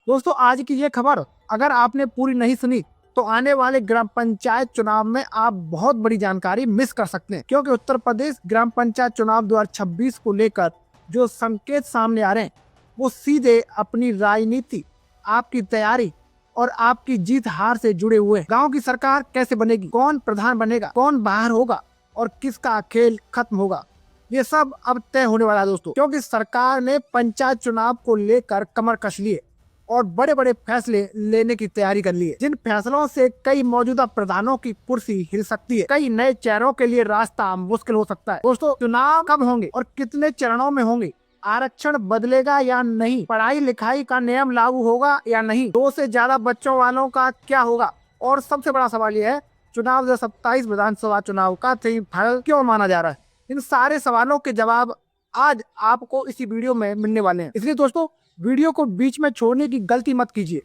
दोस्तों आज की ये खबर अगर आपने पूरी नहीं सुनी तो आने वाले ग्राम पंचायत चुनाव में आप बहुत बड़ी जानकारी मिस कर सकते हैं, क्योंकि उत्तर प्रदेश ग्राम पंचायत चुनाव 2026 को लेकर जो संकेत सामने आ रहे हैं वो सीधे अपनी राजनीति, आपकी तैयारी और आपकी जीत हार से जुड़े हुए हैं। गाँव की सरकार कैसे बनेगी, कौन प्रधान बनेगा, कौन बाहर होगा और किसका खेल खत्म होगा, ये सब अब तय होने वाला है दोस्तों। क्योंकि सरकार ने पंचायत चुनाव को लेकर कमर कस लिए और बड़े बड़े फैसले लेने की तैयारी कर ली है, जिन फैसलों से कई मौजूदा प्रधानों की कुर्सी हिल सकती है, कई नए चेहरों के लिए रास्ता मुश्किल हो सकता है। दोस्तों चुनाव कब होंगे और कितने चरणों में होंगे, आरक्षण बदलेगा या नहीं, पढ़ाई लिखाई का नियम लागू होगा या नहीं, 2 से ज्यादा बच्चों वालों का क्या होगा, और सबसे बड़ा सवाल यह है चुनाव 2027 विधानसभा चुनाव का सेमीफाइनल क्यों माना जा रहा है। इन सारे सवालों के जवाब आज आपको इसी वीडियो में मिलने वाले हैं। इसलिए दोस्तों वीडियो को बीच में छोड़ने की गलती मत कीजिए,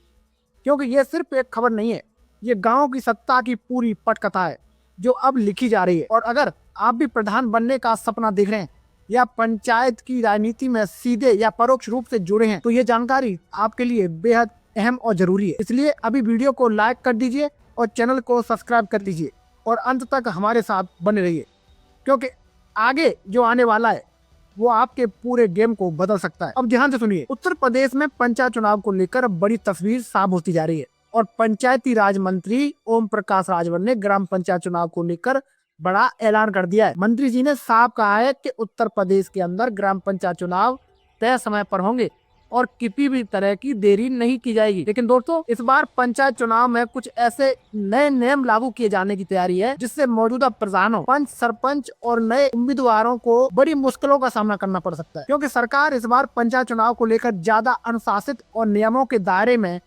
क्योंकि ये सिर्फ एक खबर नहीं है, ये गांव की सत्ता की पूरी पटकथा है जो अब लिखी जा रही है। और अगर आप भी प्रधान बनने का सपना देख रहे हैं या पंचायत की राजनीति में सीधे या परोक्ष रूप से जुड़े हैं तो ये जानकारी आपके लिए बेहद अहम और जरूरी है। इसलिए अभी वीडियो को लाइक कर दीजिए और चैनल को सब्सक्राइब कर लीजिए और अंत तक हमारे साथ बने रहिए, क्योंकि आगे जो आने वाला है वो आपके पूरे गेम को बदल सकता है। अब ध्यान से सुनिए, उत्तर प्रदेश में पंचायत चुनाव को लेकर बड़ी तस्वीर साफ होती जा रही है और पंचायती राज मंत्री ओम प्रकाश राजभर ने ग्राम पंचायत चुनाव को लेकर बड़ा ऐलान कर दिया है। मंत्री जी ने साफ कहा है कि उत्तर प्रदेश के अंदर ग्राम पंचायत चुनाव तय समय पर होंगे और किसी भी तरह की देरी नहीं की जाएगी। लेकिन दोस्तों इस बार पंचायत चुनाव में कुछ ऐसे नए नियम लागू किए जाने की तैयारी है जिससे मौजूदा प्रधानों, पंच, सरपंच और नए उम्मीदवारों को बड़ी मुश्किलों का सामना करना पड़ सकता है, क्योंकि सरकार इस बार पंचायत चुनाव को लेकर ज्यादा अनुशासित और नियमों के दायरे में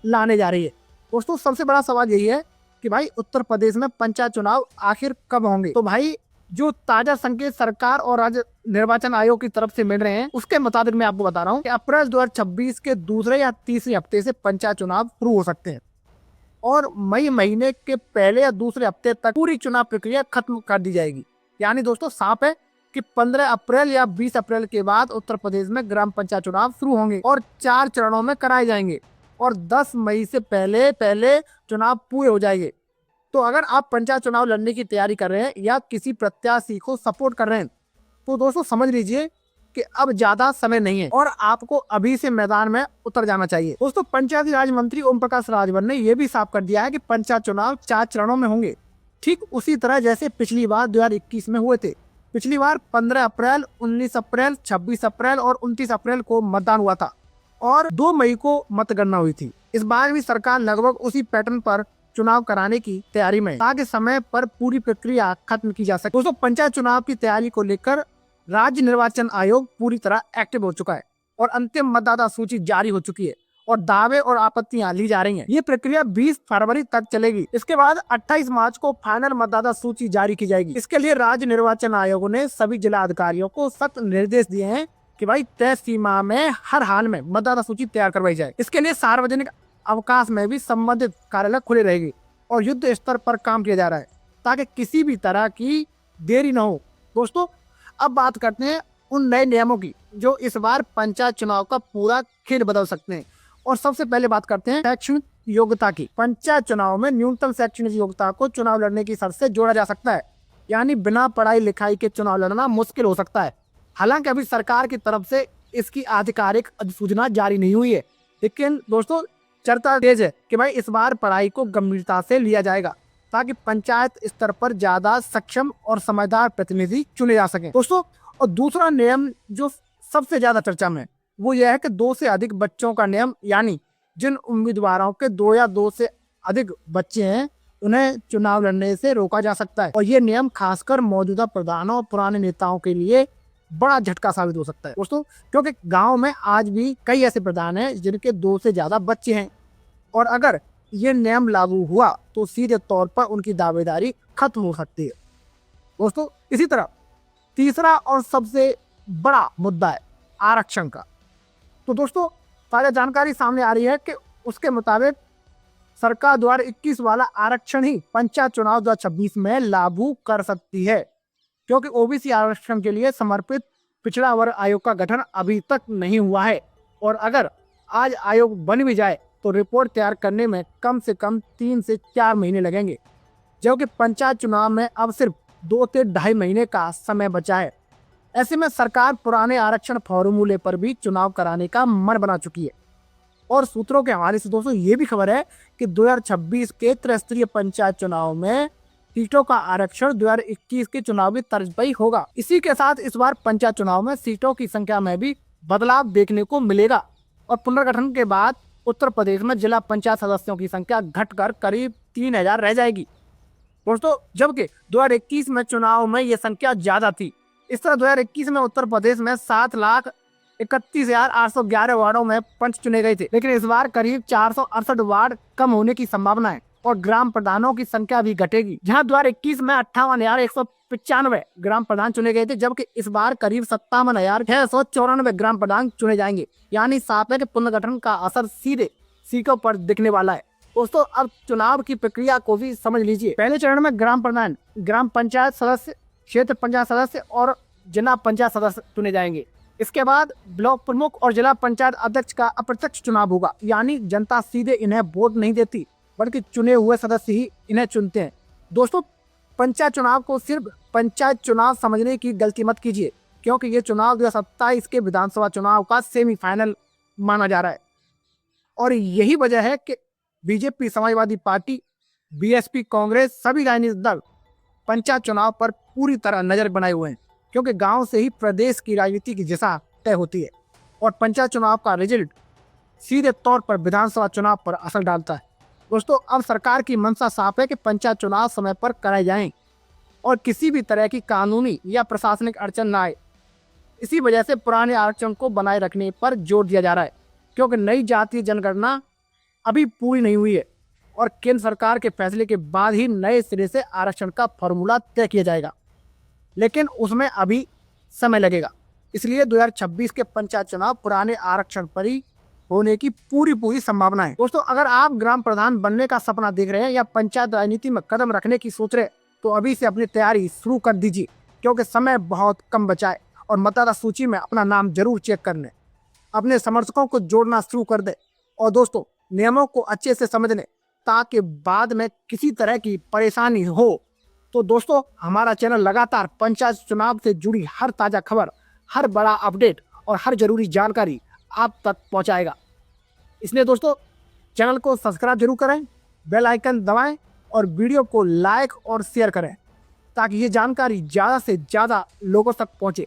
लाने जा रही है। दोस्तों सबसे बड़ा सवाल यही है कि भाई उत्तर प्रदेश में पंचायत चुनाव आखिर कब होंगे। तो भाई जो ताजा संकेत सरकार और राज्य निर्वाचन आयोग की तरफ से मिल रहे हैं उसके मुताबिक मैं आपको बता रहा हूँ कि अप्रैल 2026 के दूसरे या तीसरे हफ्ते से पंचायत चुनाव शुरू हो सकते हैं और मई महीने के पहले या दूसरे हफ्ते तक पूरी चुनाव प्रक्रिया खत्म कर दी जाएगी। यानी दोस्तों साफ है कि 15 अप्रैल या 20 अप्रैल के बाद उत्तर प्रदेश में ग्राम पंचायत चुनाव शुरू होंगे और 4 चरणों में कराए जाएंगे और 10 मई से पहले पहले चुनाव पूरे हो जाएंगे। तो अगर आप पंचायत चुनाव लड़ने की तैयारी कर रहे हैं या किसी प्रत्याशी को सपोर्ट कर रहे हैं तो दोस्तों समझ लीजिए कि अब ज्यादा समय नहीं है और आपको अभी से मैदान में उतर जाना चाहिए। दोस्तों पंचायती राज मंत्री ओम प्रकाश राजभर ने यह भी साफ कर दिया है कि पंचायत चुनाव 4 चरणों में होंगे, ठीक उसी तरह जैसे पिछली बार 2021 में हुए थे। पिछली बार 15 अप्रैल, 19 अप्रैल, 26 अप्रैल और 29 अप्रैल को मतदान हुआ था और 2 मई को मतगणना हुई थी। इस बार भी सरकार लगभग उसी पैटर्न पर चुनाव कराने की तैयारी में, ताकि समय पर पूरी प्रक्रिया खत्म की जा सके। दोस्तों पंचायत चुनाव की तैयारी को लेकर राज्य निर्वाचन आयोग पूरी तरह एक्टिव हो चुका है और अंतिम मतदाता सूची जारी हो चुकी है और दावे और आपत्तियां ली जा रही हैं। ये प्रक्रिया 20 फरवरी तक चलेगी। इसके बाद 28 मार्च को फाइनल मतदाता सूची जारी की जाएगी। इसके लिए राज्य निर्वाचन आयोग ने सभी जिला अधिकारियों को सख्त निर्देश दिए हैं कि भाई तय सीमा में हर हाल में मतदाता सूची तैयार करवाई जाए। इसके लिए सार्वजनिक अवकाश में भी संबंधित कार्यालय खुले रहेगी और युद्ध स्तर पर काम किया जा रहा है ताकि किसी भी तरह की देरी न हो। दोस्तों अब बात करते हैं उन नए नियमों की जो इस बार पंचायत चुनाव का पूरा खेल बदल सकते हैं। और सबसे पहले बात करते हैं शैक्षणिक योग्यता की। पंचायत चुनाव में न्यूनतम शैक्षणिक योग्यता को चुनाव लड़ने की शर्त से जोड़ा जा सकता है, यानी बिना पढ़ाई लिखाई के चुनाव लड़ना मुश्किल हो सकता है। हालांकि अभी सरकार की तरफ से इसकी आधिकारिक अधिसूचना जारी नहीं हुई है, लेकिन दोस्तों चर्चा तेज है कि भाई इस बार पढ़ाई को गंभीरता से लिया जाएगा ताकि पंचायत स्तर पर ज्यादा सक्षम और समझदार प्रतिनिधि चुने जा सकें। दोस्तों और दूसरा नियम जो सबसे ज्यादा चर्चा में वो यह है कि 2 से अधिक बच्चों का नियम, यानी जिन उम्मीदवारों के 2 या 2 से अधिक बच्चे हैं उन्हें चुनाव लड़ने से रोका जा सकता है। और ये नियम खासकर मौजूदा प्रधानों और पुराने नेताओं के लिए बड़ा झटका साबित हो सकता है दोस्तों, क्योंकि गांव में आज भी कई ऐसे प्रधान हैं जिनके 2 से ज्यादा बच्चे हैं और अगर ये नियम लागू हुआ तो सीधे तौर पर उनकी दावेदारी खत्म हो सकती है। दोस्तों इसी तरह तीसरा और सबसे बड़ा मुद्दा है आरक्षण का। तो दोस्तों ताजा जानकारी सामने आ रही है कि उसके मुताबिक सरकार द्वारा 21 वाला आरक्षण ही पंचायत चुनाव 2026 में लागू कर सकती है, क्योंकि ओबीसी आरक्षण के लिए समर्पित पिछड़ा वर्ग आयोग का गठन अभी तक नहीं हुआ है और अगर आज आयोग बन भी जाए तो रिपोर्ट तैयार करने में कम से कम 3 से 4 महीने लगेंगे, जबकि पंचायत चुनाव में अब सिर्फ 2 से 2.5 महीने का समय बचा है। ऐसे में सरकार पुराने आरक्षण फॉर्मूले पर भी चुनाव कराने का मन बना चुकी है। और सूत्रों के हवाले से दोस्तों ये भी खबर है कि 2026 के त्रिस्तरीय पंचायत चुनाव में सीटों का आरक्षण 2021 के चुनावी तर्ज पर ही होगा। इसी के साथ इस बार पंचायत चुनाव में सीटों की संख्या में भी बदलाव देखने को मिलेगा और पुनर्गठन के बाद उत्तर प्रदेश में जिला पंचायत सदस्यों की संख्या घटकर करीब 3000 रह जाएगी दोस्तों, जबकि 2021 में चुनाव में ये संख्या ज्यादा थी। इस तरह 2021 में उत्तर प्रदेश में 7,31,811 वार्डों में पंच चुने गए थे, लेकिन इस बार करीब 468 वार्ड कम होने की संभावना है और ग्राम प्रधानों की संख्या भी घटेगी। जहां 2021 में 58,195 ग्राम प्रधान चुने गए थे, जबकि इस बार करीब 57,694 ग्राम प्रधान चुने जाएंगे। यानी साफ है कि पुनर्गठन का असर सीधे सीटों पर दिखने वाला है। दोस्तों अब चुनाव की प्रक्रिया को भी समझ लीजिए। पहले चरण में ग्राम प्रधान, ग्राम पंचायत सदस्य, क्षेत्र पंचायत सदस्य और जिला पंचायत सदस्य चुने जाएंगे। इसके बाद ब्लॉक प्रमुख और जिला पंचायत अध्यक्ष का अप्रत्यक्ष चुनाव होगा, यानी जनता सीधे इन्हें वोट नहीं देती बल्कि चुने हुए सदस्य ही इन्हें चुनते हैं। दोस्तों पंचायत चुनाव को सिर्फ पंचायत चुनाव समझने की गलती मत कीजिए, क्योंकि ये चुनाव 2027 के विधानसभा चुनाव का सेमीफाइनल माना जा रहा है। और यही वजह है कि BJP, Samajwadi party, BSP, Congress सभी राजनीतिक दल पंचायत चुनाव पर पूरी तरह नजर बनाए हुए हैं, क्योंकि गांव से ही प्रदेश की राजनीति की दिशा तय होती है और पंचायत चुनाव का रिजल्ट सीधे तौर पर विधानसभा चुनाव पर असर डालता है। दोस्तों अब सरकार की मंशा साफ है कि पंचायत चुनाव समय पर कराए जाएं और किसी भी तरह की कानूनी या प्रशासनिक अड़चन न आए। इसी वजह से पुराने आरक्षण को बनाए रखने पर जोर दिया जा रहा है, क्योंकि नई जातीय जनगणना अभी पूरी नहीं हुई है और केंद्र सरकार के फैसले के बाद ही नए सिरे से आरक्षण का फॉर्मूला तय किया जाएगा, लेकिन उसमें अभी समय लगेगा। इसलिए 2026 के पंचायत चुनाव पुराने आरक्षण पर ही होने की पूरी संभावना है। दोस्तों अगर आप ग्राम प्रधान बनने का सपना देख रहे हैं या पंचायत राजनीति में कदम रखने की सोच रहे हैं तो अभी से अपनी तैयारी शुरू कर दीजिए, क्योंकि समय बहुत कम बचा है और मतदाता सूची में अपना नाम जरूर चेक कर लें। अपने समर्थकों को जोड़ना शुरू कर दे और दोस्तों नियमों को अच्छे से समझ लें, ताकि बाद में किसी तरह की परेशानी हो तो दोस्तों हमारा चैनल लगातार पंचायत चुनाव से जुड़ी हर ताज़ा खबर, हर बड़ा अपडेट और हर जरूरी जानकारी आप तक पहुंचाएगा। इसलिए दोस्तों चैनल को सब्सक्राइब जरूर करें, बेल आइकन दबाएं और वीडियो को लाइक और शेयर करें, ताकि ये जानकारी ज़्यादा से ज़्यादा लोगों तक पहुंचे,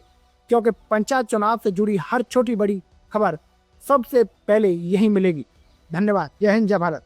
क्योंकि पंचायत चुनाव से जुड़ी हर छोटी बड़ी खबर सबसे पहले यही मिलेगी। धन्यवाद। जय हिंद, जय भारत।